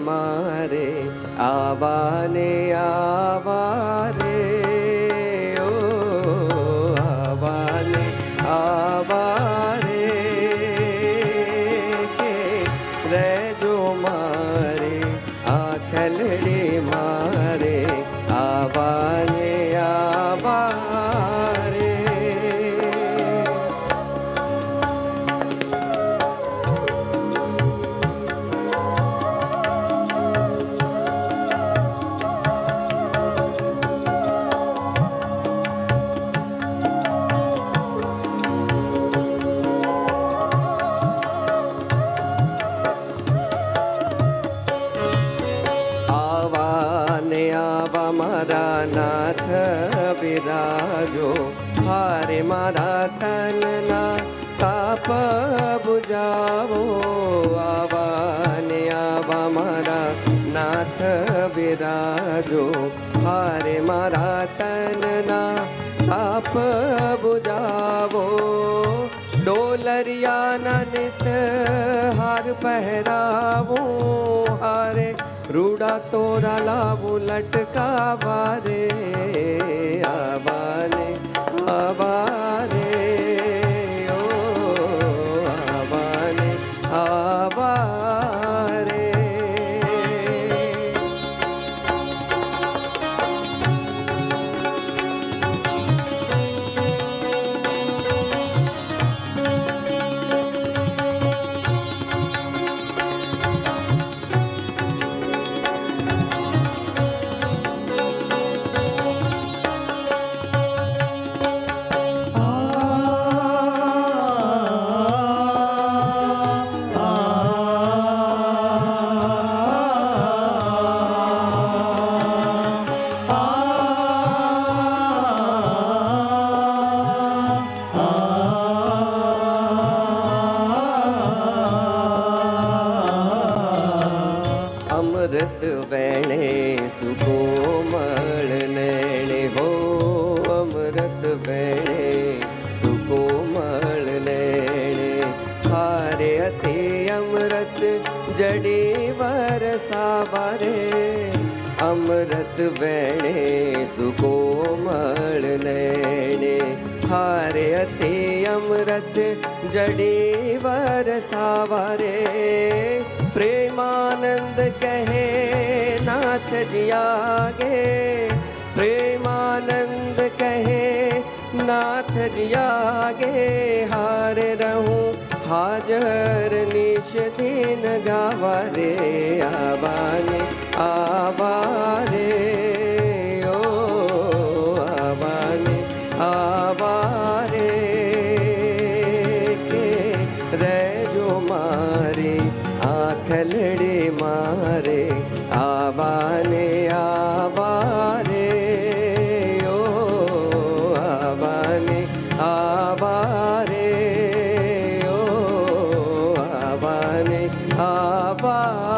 मारे आवाने आवारे ओ आवाने आवारे के रेजो मारे आखलड़ी मारे आवाने आवारे मारा नाथ विराजो हारे मारा तनना ताप बुझावो आवाने आवा मारा नाथ विराजो हारे मारा तनना ताप बुझावो डोलरिया नित हार पहरावो हारे रूड़ा तोरा लावू लटका बारे आवाने आवारे ओ आवाने आवारे अमृत वेणे सुकोमल नैणे हो अमृत वेणे सुकोमल नैणे हारे अति अमृत जड़ी वरसावरे अमृत वेणे सुकोमल नैणे हारे अति अमृत जड़ी वरसावरे प्रेमानंद कहे नाथ जी आगे प्रेमानंद कहे नाथ जी आगे हारे रहूं हाजर निश दिन गावारे आवाने आवारे ओ आवाने आवारे के रेजो मारे आखलड़े मारे आवाने आवारे ओ आवाने आवारे ओ आवाने आवारे